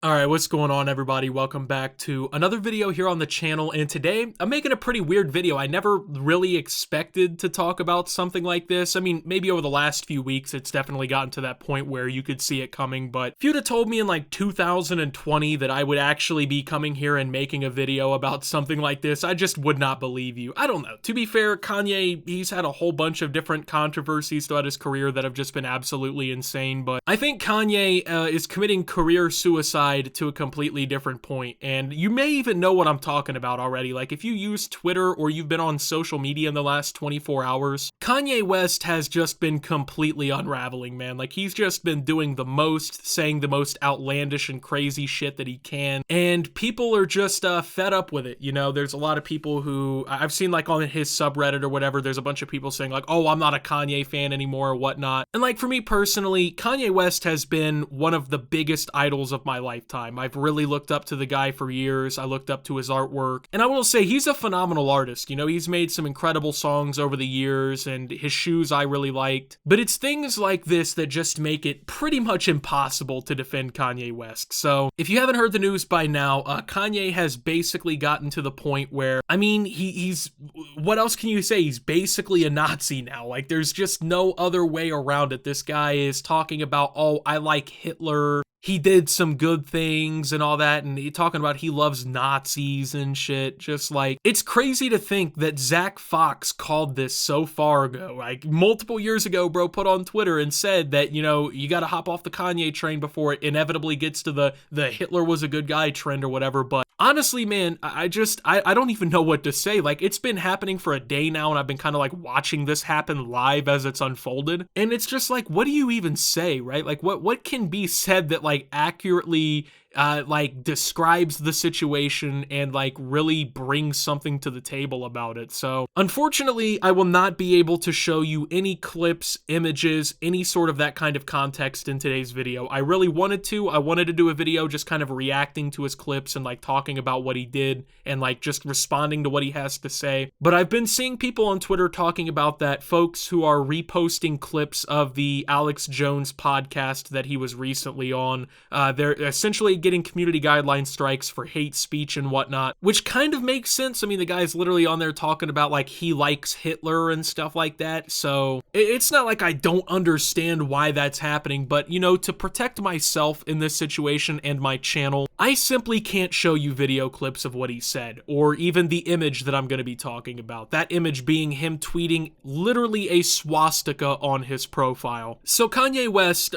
Alright, what's going on everybody? Welcome back to another video here on the channel, and today I'm making a pretty weird video. I never really expected to talk about something like this. I mean, maybe over the last few weeks it's definitely gotten to that point where you could see it coming, but if you'd have told me in like 2020 that I would actually be coming here and making a video about something like this, I just would not believe you. I don't know. To be fair, Kanye, he's had a whole bunch of different controversies throughout his career that have just been absolutely insane, but I think Kanye is committing career suicide to a completely different point, and you may even know what I'm talking about already. Like, if you use Twitter or you've been on social media in the last 24 hours, Kanye West has just been completely unraveling, man. Like, he's just been doing the most, saying the most outlandish and crazy shit that he can, and people are just fed up with it. You know, there's a lot of people who I've seen, like, on his subreddit or whatever, there's a bunch of people saying like, oh, I'm not a Kanye fan anymore or whatnot. And like, for me personally, Kanye West has been one of the biggest idols of my lifetime. I've really looked up to the guy for years. I looked up to his artwork, and I will say he's a phenomenal artist. You know, he's made some incredible songs over the years, and his shoes I really liked. But it's things like this that just make it pretty much impossible to defend Kanye West. So if you haven't heard the news by now, Kanye has basically gotten to the point where, I mean, he's, what else can you say? He's basically a Nazi now. Like, there's just no other way around it. This guy is talking about, oh, I like Hitler. He did some good things and all that, and he talking about he loves Nazis and shit. Just like, it's crazy to think that Zach Fox called this so far ago, like multiple years ago, bro, put on Twitter and said that, you know, you gotta hop off the Kanye train before it inevitably gets to the Hitler was a good guy trend or whatever. But honestly, man, I don't even know what to say. Like, it's been happening for a day now, and I've been kind of like watching this happen live as it's unfolded, and it's just like, what do you even say, right? Like, what can be said that like accurately like describes the situation and like really brings something to the table about it? So unfortunately, I will not be able to show you any clips, images, any sort of that kind of context in today's video. I really wanted to. I wanted to do a video just kind of reacting to his clips and like talking about what he did and like just responding to what he has to say. But I've been seeing people on Twitter talking about that, folks who are reposting clips of the Alex Jones podcast that he was recently on. They're essentially getting community guideline strikes for hate speech and whatnot, which kind of makes sense. I mean, the guy's literally on there talking about like he likes Hitler and stuff like that. So it's not like I don't understand why that's happening, but you know, to protect myself in this situation and my channel, I simply can't show you video clips of what he said, or even the image that I'm going to be talking about. That image being him tweeting literally a swastika on his profile. So Kanye West,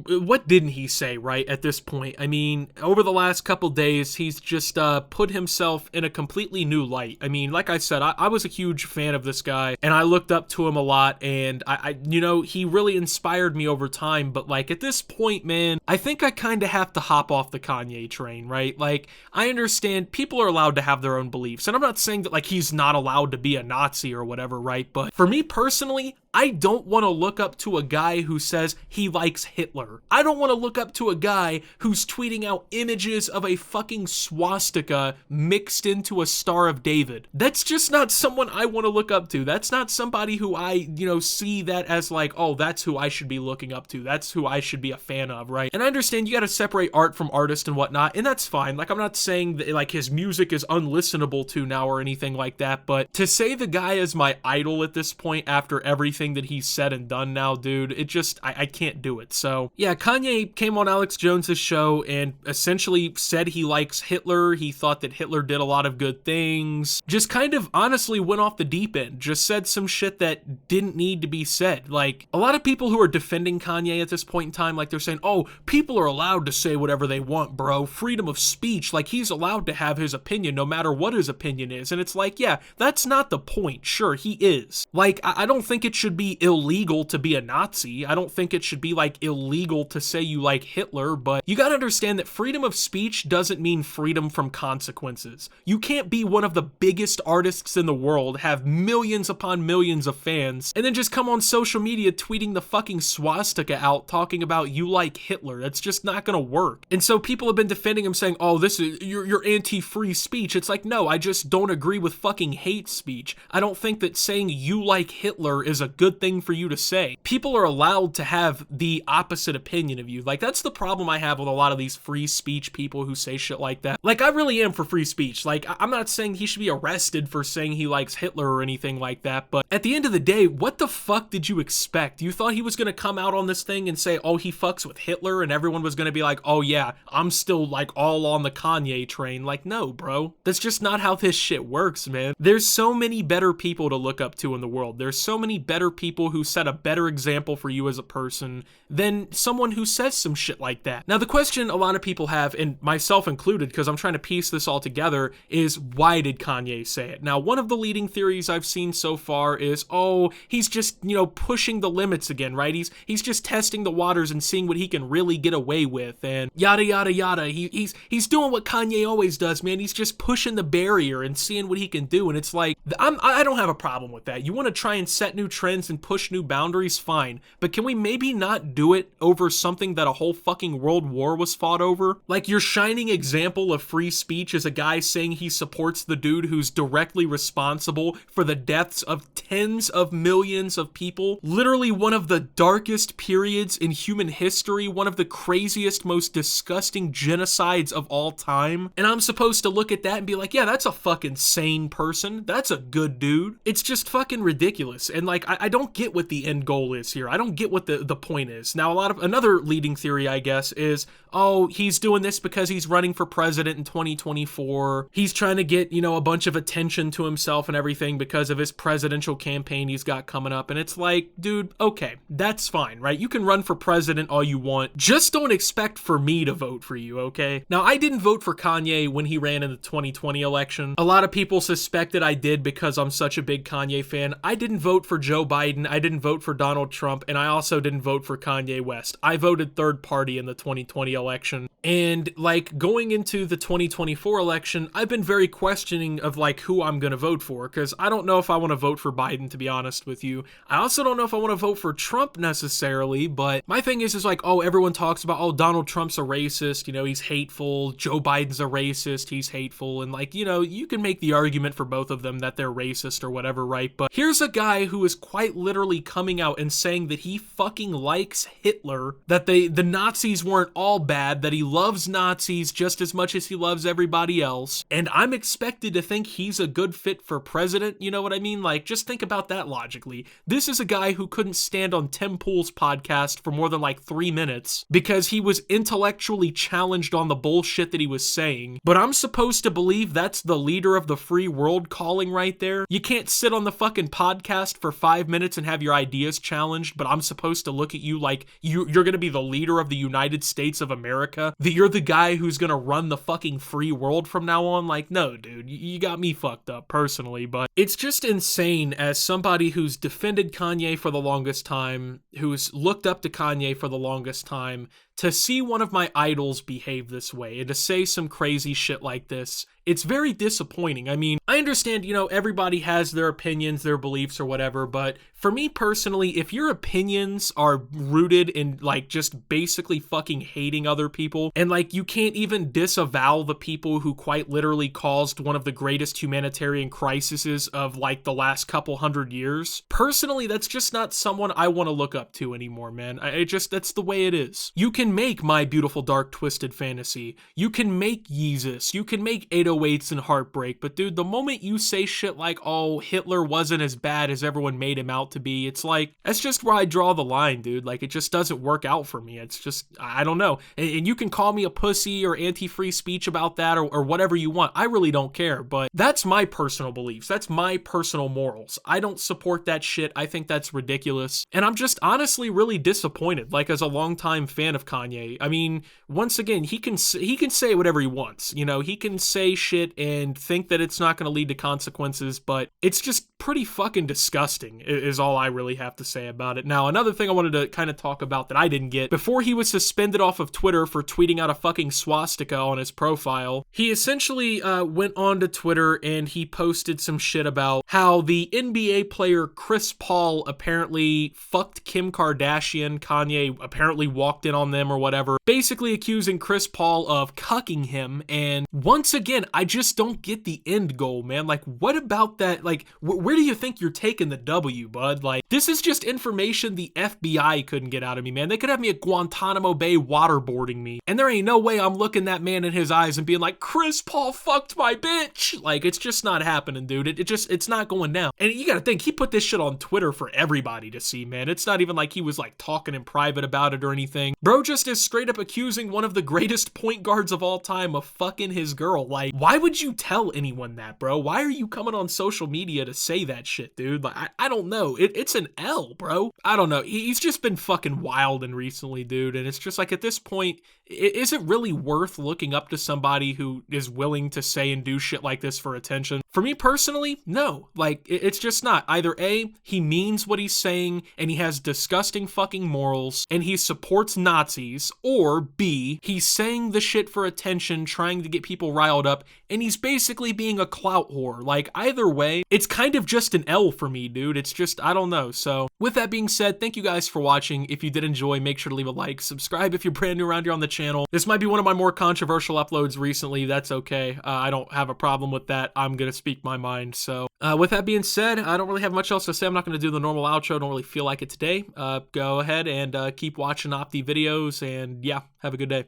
what didn't he say, right, at this point? I mean, over the last couple days, he's just put himself in a completely new light. I mean, like I said, I was a huge fan of this guy, and I looked up to him a lot, and I you know, he really inspired me over time, but like at this point, man, I think I kind of have to hop off the Kanye train, right? Like, I understand people are allowed to have their own beliefs, and I'm not saying that like he's not allowed to be a Nazi or whatever, right? But for me personally, I don't want to look up to a guy who says he likes Hitler. I don't want to look up to a guy who's tweeting out images of a fucking swastika mixed into a Star of David. That's just not someone I want to look up to. That's not somebody who I, you know, see that as like, oh, that's who I should be looking up to. That's who I should be a fan of, right? And I understand you got to separate art from artist and whatnot, and that's fine. Like, I'm not saying that like his music is unlistenable to now or anything like that, but to say the guy is my idol at this point after everything that he's said and done now, dude, it just, I can't do it. So yeah, Kanye came on Alex Jones's show and essentially said he likes Hitler. He thought that Hitler did a lot of good things. Just kind of honestly went off the deep end. Just said some shit that didn't need to be said. Like, a lot of people who are defending Kanye at this point in time, like they're saying, oh, people are allowed to say whatever they want, bro. Freedom of speech. Like, he's allowed to have his opinion no matter what his opinion is. And it's like, yeah, that's not the point. Sure, he is. Like, I don't think it should be illegal to be a Nazi. I don't think it should be like illegal to say you like Hitler, but you gotta understand that freedom of speech doesn't mean freedom from consequences. You can't be one of the biggest artists in the world, have millions upon millions of fans, and then just come on social media tweeting the fucking swastika out talking about you like Hitler. That's just not gonna work. And so people have been defending him saying, oh, this is, you're anti-free speech. It's like, no, I just don't agree with fucking hate speech. I don't think that saying you like Hitler is a good good thing for you to say. People are allowed to have the opposite opinion of you. Like, that's the problem I have with a lot of these free speech people who say shit like that. Like, I really am for free speech. Like, I'm not saying he should be arrested for saying he likes Hitler or anything like that, but at the end of the day, what the fuck did you expect? You thought he was gonna come out on this thing and say, oh, he fucks with Hitler, and everyone was gonna be like, oh yeah, I'm still like all on the Kanye train. Like, no, bro. That's just not how this shit works, man. There's so many better people to look up to in the world. There's so many better people who set a better example for you as a person than someone who says some shit like that. Now, the question a lot of people have, and myself included, because I'm trying to piece this all together, is why did Kanye say it? Now, one of the leading theories I've seen so far is, oh, he's just, you know, pushing the limits again, right? He's just testing the waters and seeing what he can really get away with, and yada yada yada. He's doing what Kanye always does, man. He's just pushing the barrier and seeing what he can do. And it's like, I don't have a problem with that. You want to try and set new trends and push new boundaries, fine, but can we maybe not do it over something that a whole fucking world war was fought over? Like, your shining example of free speech is a guy saying he supports the dude who's directly responsible for the deaths of tens of millions of people. Literally one of the darkest periods in human history, one of the craziest, most disgusting genocides of all time. And I'm supposed to look at that and be like, yeah, that's a fucking sane person. That's a good dude. It's just fucking ridiculous. And like, I don't get what the end goal is here. I don't get what the point is. Now, another leading theory, I guess, is, oh, he's doing this because he's running for president in 2024. He's trying to get, you know, a bunch of attention to himself and everything because of his presidential campaign he's got coming up. And it's like, dude, okay, that's fine, right? You can run for president all you want. Just don't expect for me to vote for you, okay? Now, I didn't vote for Kanye when he ran in the 2020 election. A lot of people suspected I did because I'm such a big Kanye fan. I didn't vote for Joe Biden. I didn't vote for Donald Trump. And I also didn't vote for Kanye West. I voted third party in the 2020 election. And like, going into the 2024 election, I've been very questioning of like who I'm gonna vote for, because I don't know if I want to vote for Biden, to be honest with you. I also don't know if I want to vote for Trump necessarily, but my thing is like, oh, everyone talks about, oh, Donald Trump's a racist, you know, he's hateful. Joe Biden's a racist, he's hateful. And like, you know, you can make the argument for both of them that they're racist or whatever, right? But here's a guy who is quite literally coming out and saying that he fucking likes Hitler, that the Nazis weren't all bad, that he loves Nazis just as much as he loves everybody else. And I'm expected to think he's a good fit for president, you know what I mean? Like, just think about that logically. This is a guy who couldn't stand on Tim Pool's podcast for more than like 3 minutes because he was intellectually challenged on the bullshit that he was saying. But I'm supposed to believe that's the leader of the free world calling right there? You can't sit on the fucking podcast for 5 minutes and have your ideas challenged, but I'm supposed to look at you like you're gonna be the leader of the United States of America? That you're the guy who's gonna run the fucking free world from now on? Like, no, dude, you got me fucked up personally, but it's just insane as somebody who's defended Kanye for the longest time, who's looked up to Kanye for the longest time, to see one of my idols behave this way and to say some crazy shit like this. It's very disappointing. I mean, I understand, you know, everybody has their opinions, their beliefs or whatever, but for me personally, if your opinions are rooted in like just basically fucking hating other people, and like you can't even disavow the people who quite literally caused one of the greatest humanitarian crises of like the last couple hundred years, personally, that's just not someone I want to look up to anymore, man. That's the way it is. You can make My Beautiful Dark Twisted Fantasy. You can make Yeezus. You can make 808s and Heartbreak. But dude, the moment you say shit like, oh, Hitler wasn't as bad as everyone made him out to be, it's like, that's just where I draw the line, dude. Like, it just doesn't work out for me. It's just, I don't know. And you can call me a pussy or anti-free speech about that or whatever you want. I really don't care. But that's my personal beliefs. That's my personal morals. I don't support that shit. I think that's ridiculous. And I'm just honestly really disappointed, like, as a longtime fan of Kanye. I mean, once again, he can say whatever he wants. You know, he can say shit and think that it's not going to lead to consequences, but it's just pretty fucking disgusting is all I really have to say about it. Now, another thing I wanted to kind of talk about that I didn't get, before he was suspended off of Twitter for tweeting out a fucking swastika on his profile, he essentially went on to Twitter and he posted some shit about how the NBA player Chris Paul apparently fucked Kim Kardashian. Kanye apparently walked in on them him or whatever, basically accusing Chris Paul of cucking him. And once again, I just don't get the end goal, man. Like, what about that? Like, where do you think you're taking the W, bud? Like, this is just information the FBI couldn't get out of me, man. They could have me at Guantanamo Bay waterboarding me, and there ain't no way I'm looking that man in his eyes and being like, Chris Paul fucked my bitch. Like, it's just not happening, dude. It's not going down. And you gotta think, he put this shit on Twitter for everybody to see, man. It's not even like he was like talking in private about it or anything. Bro just is straight up accusing one of the greatest point guards of all time of fucking his girl. Like, why would you tell anyone that, bro? Why are you coming on social media to say that shit, dude? Like, I don't know. It's an L, bro. I don't know. He's just been fucking wild and recently, dude. And it's just like, at this point, is it really worth looking up to somebody who is willing to say and do shit like this for attention? For me personally, no. Like, it's just not. Either A, he means what he's saying and he has disgusting fucking morals and he supports Nazis, or B, he's saying the shit for attention, trying to get people riled up, and he's basically being a clout whore. Like, either way, it's kind of just an L for me, dude. It's just, I don't know. So, with that being said, thank you guys for watching. If you did enjoy, make sure to leave a like, subscribe if you're brand new around here on the channel. This might be one of my more controversial uploads recently. That's okay. I don't have a problem with that. I'm gonna speak my mind. So, with that being said, I don't really have much else to say. I'm not gonna do the normal outro. I don't really feel like it today. Go ahead and keep watching Opti videos, and yeah, have a good day.